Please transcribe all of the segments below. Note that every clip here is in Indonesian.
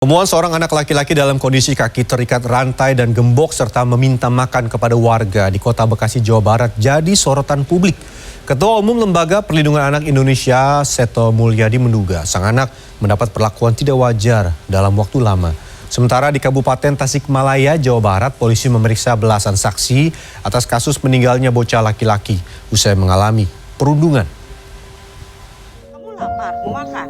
Temuan seorang anak laki-laki dalam kondisi kaki terikat rantai dan gembok serta meminta makan kepada warga di Kota Bekasi, Jawa Barat jadi sorotan publik. Ketua Umum Lembaga Perlindungan Anak Indonesia, Seto Mulyadi menduga sang anak mendapat perlakuan tidak wajar dalam waktu lama. Sementara di Kabupaten Tasikmalaya, Jawa Barat, polisi memeriksa belasan saksi atas kasus meninggalnya bocah laki-laki usai mengalami perundungan. Kamu lapar, mau makan?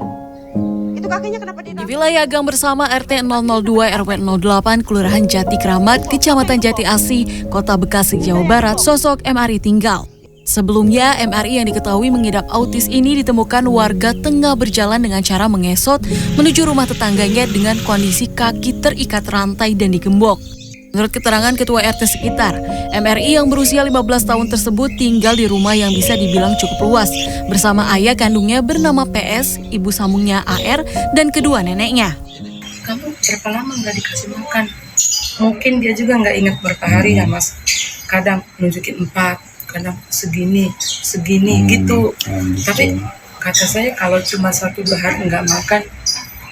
Itu kakinya kenapa Di wilayah Gang Bersama RT 002 RW 08 Kelurahan Jati Kramat, Kecamatan Jati Asih, Kota Bekasi, Jawa Barat, sosok MRI tinggal. Sebelumnya, MRI yang diketahui mengidap autis ini ditemukan warga tengah berjalan dengan cara mengesot menuju rumah tetangganya dengan kondisi kaki terikat rantai dan digembok. Menurut keterangan Ketua RT sekitar, MRI yang berusia 15 tahun tersebut tinggal di rumah yang bisa dibilang cukup luas bersama ayah kandungnya bernama PS, ibu sambungnya AR, dan kedua neneknya. Kamu berapa lama nggak dikasih makan? Mungkin dia juga nggak ingat berapa hari ya mas. Kadang nunjukin 4, kadang segini gitu. Tapi kata saya kalau cuma 1-2 hari nggak makan,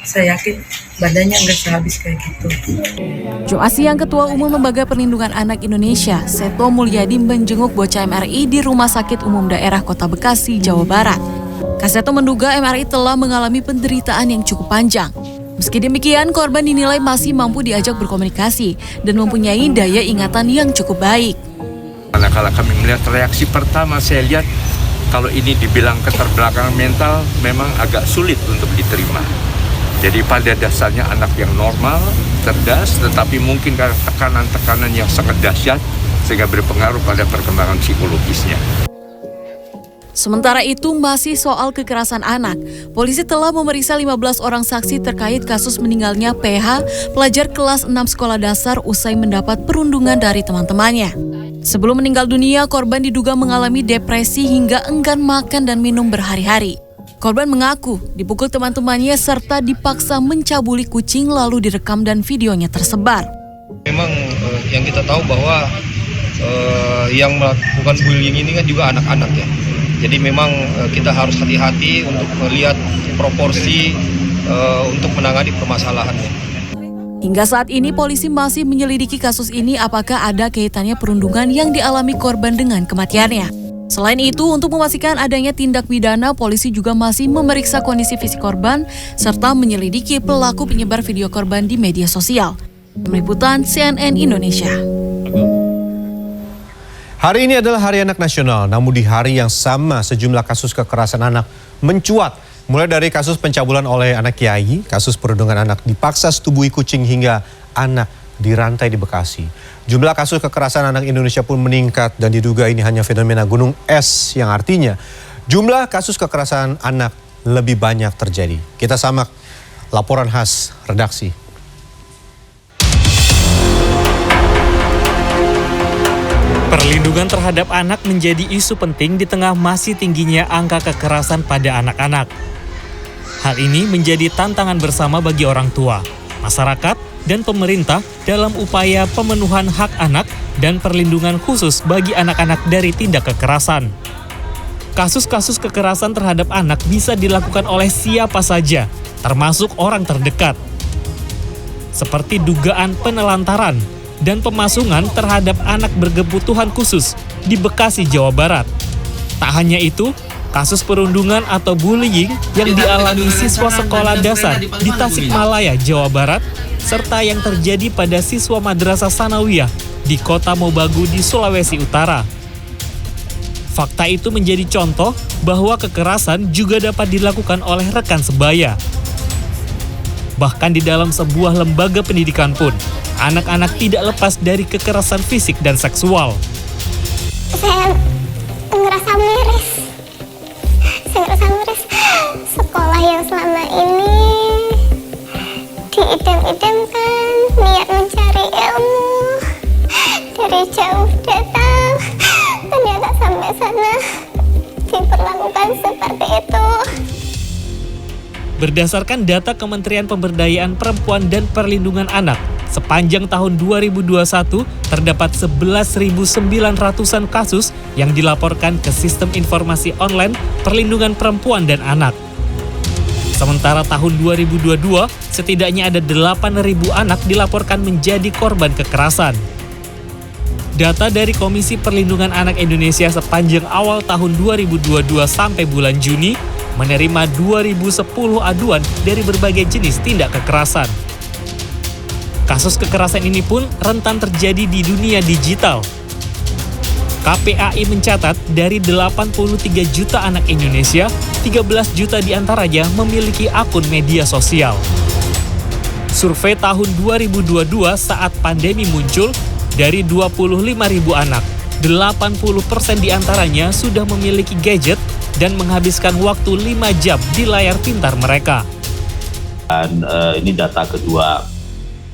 saya yakin badannya nggak sehabis kayak gitu. Jumat siang, Ketua Umum Lembaga Perlindungan Anak Indonesia, Seto Mulyadi menjenguk bocah MRI di Rumah Sakit Umum Daerah Kota Bekasi, Jawa Barat. Seto menduga MRI telah mengalami penderitaan yang cukup panjang. Meski demikian, korban dinilai masih mampu diajak berkomunikasi dan mempunyai daya ingatan yang cukup baik. Kalau kami melihat reaksi pertama, saya lihat kalau ini dibilang keterbelakangan mental memang agak sulit untuk diterima. Jadi pada dasarnya anak yang normal, cerdas, tetapi mungkin karena tekanan-tekanan yang sangat dahsyat sehingga berpengaruh pada perkembangan psikologisnya. Sementara itu, masih soal kekerasan anak, polisi telah memeriksa 15 orang saksi terkait kasus meninggalnya PH, pelajar kelas 6 sekolah dasar usai mendapat perundungan dari teman-temannya. Sebelum meninggal dunia, korban diduga mengalami depresi hingga enggan makan dan minum berhari-hari. Korban mengaku dipukul teman-temannya serta dipaksa mencabuli kucing lalu direkam dan videonya tersebar. Memang yang kita tahu bahwa yang melakukan bullying ini kan juga anak-anak ya. Jadi memang kita harus hati-hati untuk melihat proporsi untuk menangani permasalahannya. Hingga saat ini polisi masih menyelidiki kasus ini apakah ada kaitannya perundungan yang dialami korban dengan kematiannya. Selain itu, untuk memastikan adanya tindak pidana, polisi juga masih memeriksa kondisi fisik korban serta menyelidiki pelaku penyebar video korban di media sosial. Tim Liputan CNN Indonesia. Hari ini adalah Hari Anak Nasional, namun di hari yang sama sejumlah kasus kekerasan anak mencuat. Mulai dari kasus pencabulan oleh anak kiai, kasus perundungan anak dipaksa setubui kucing hingga anak dirantai di Bekasi. Jumlah kasus kekerasan anak Indonesia pun meningkat dan diduga ini hanya fenomena gunung es yang artinya jumlah kasus kekerasan anak lebih banyak terjadi. Kita simak laporan khas redaksi. Perlindungan terhadap anak menjadi isu penting di tengah masih tingginya angka kekerasan pada anak-anak. Hal ini menjadi tantangan bersama bagi orang tua, masyarakat, dan pemerintah dalam upaya pemenuhan hak anak dan perlindungan khusus bagi anak-anak dari tindak kekerasan. Kasus-kasus kekerasan terhadap anak bisa dilakukan oleh siapa saja, termasuk orang terdekat. Seperti dugaan penelantaran dan pemasungan terhadap anak berkebutuhan khusus di Bekasi, Jawa Barat. Tak hanya itu, kasus perundungan atau bullying yang dialami siswa sekolah dasar di Tasikmalaya, Jawa Barat, serta yang terjadi pada siswa Madrasah Sanawiyah di Kota Mobagu di Sulawesi Utara. Fakta itu menjadi contoh bahwa kekerasan juga dapat dilakukan oleh rekan sebaya. Bahkan di dalam sebuah lembaga pendidikan pun, anak-anak tidak lepas dari kekerasan fisik dan seksual. Saya ngerasa miris. Sekolah yang selama ini diidam-idamkan, niat mencari ilmu, dari jauh datang, ternyata sampai sana diperlakukan seperti itu. Berdasarkan data Kementerian Pemberdayaan Perempuan dan Perlindungan Anak, sepanjang tahun 2021 terdapat 11.900-an kasus yang dilaporkan ke Sistem Informasi Online Perlindungan Perempuan dan Anak. Sementara tahun 2022, setidaknya ada 8.000 anak dilaporkan menjadi korban kekerasan. Data dari Komisi Perlindungan Anak Indonesia sepanjang awal tahun 2022 sampai bulan Juni menerima 2.010 aduan dari berbagai jenis tindak kekerasan. Kasus kekerasan ini pun rentan terjadi di dunia digital. KPAI mencatat dari 83 juta anak Indonesia, 13 juta diantaranya memiliki akun media sosial. Survei tahun 2022 saat pandemi muncul, dari 25.000 anak, 80% diantaranya sudah memiliki gadget dan menghabiskan waktu 5 jam di layar pintar mereka. Dan ini data kedua.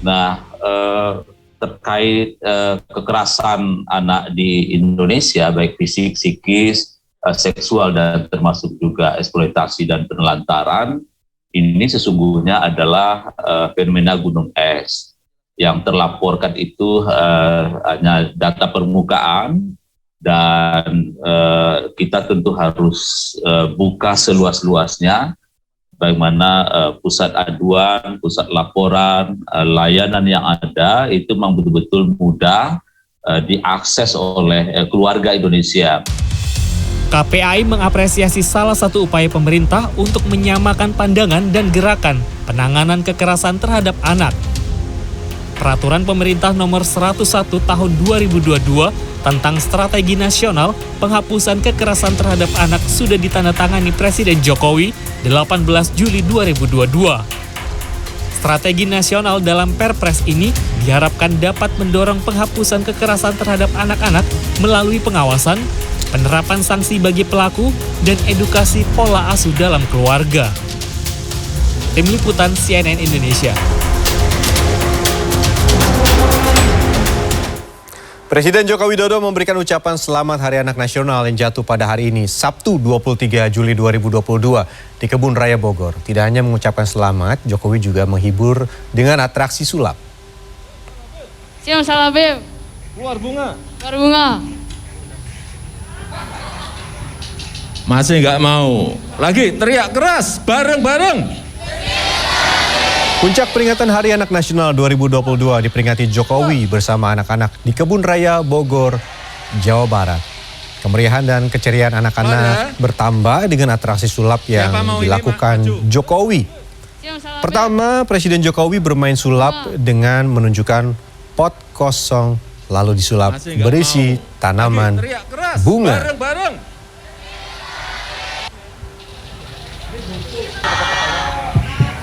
Nah, terkait kekerasan anak di Indonesia, baik fisik, psikis, seksual, dan termasuk juga eksploitasi dan penelantaran, ini sesungguhnya adalah fenomena gunung es. Yang terlaporkan itu hanya data permukaan, dan kita tentu harus buka seluas-luasnya bagaimana pusat aduan, pusat laporan, layanan yang ada itu memang betul-betul mudah diakses oleh keluarga Indonesia. KPAI mengapresiasi salah satu upaya pemerintah untuk menyamakan pandangan dan gerakan penanganan kekerasan terhadap anak. Peraturan Pemerintah Nomor 101 Tahun 2022 tentang Strategi Nasional Penghapusan Kekerasan Terhadap Anak sudah ditandatangani Presiden Jokowi 18 Juli 2022. Strategi nasional dalam Perpres ini diharapkan dapat mendorong penghapusan kekerasan terhadap anak-anak melalui pengawasan, penerapan sanksi bagi pelaku, dan edukasi pola asuh dalam keluarga. Tim Liputan CNN Indonesia. Presiden Joko Widodo memberikan ucapan selamat Hari Anak Nasional yang jatuh pada hari ini, Sabtu 23 Juli 2022 di Kebun Raya Bogor. Tidak hanya mengucapkan selamat, Jokowi juga menghibur dengan atraksi sulap. Siap salabim. Keluar bunga. Keluar bunga. Masih nggak mau. Lagi teriak keras, bareng-bareng. Puncak peringatan Hari Anak Nasional 2022 diperingati Jokowi bersama anak-anak di Kebun Raya Bogor, Jawa Barat. Kemeriahan dan keceriaan anak-anak bertambah dengan atraksi sulap yang dilakukan Jokowi. Pertama, Presiden Jokowi bermain sulap dengan menunjukkan pot kosong lalu disulap berisi tanaman bunga.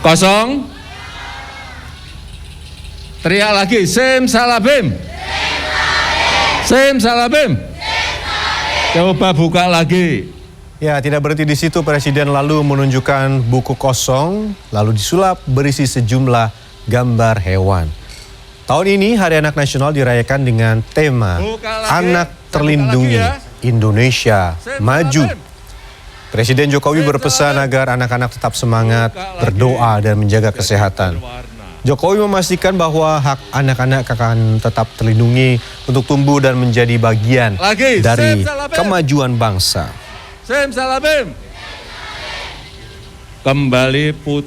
Kosong. Teriak lagi, Sim salabim. Sim salabim. Coba buka lagi. Ya, tidak berhenti di situ, Presiden lalu menunjukkan buku kosong, lalu disulap berisi sejumlah gambar hewan. Tahun ini Hari Anak Nasional dirayakan dengan tema Anak Terlindungi, Indonesia Maju. Presiden Jokowi berpesan agar anak-anak tetap semangat, berdoa, dan menjaga kesehatan. Jokowi memastikan bahwa hak anak-anak akan tetap terlindungi untuk tumbuh dan menjadi bagian dari kemajuan bangsa. Sim salabim. Kembali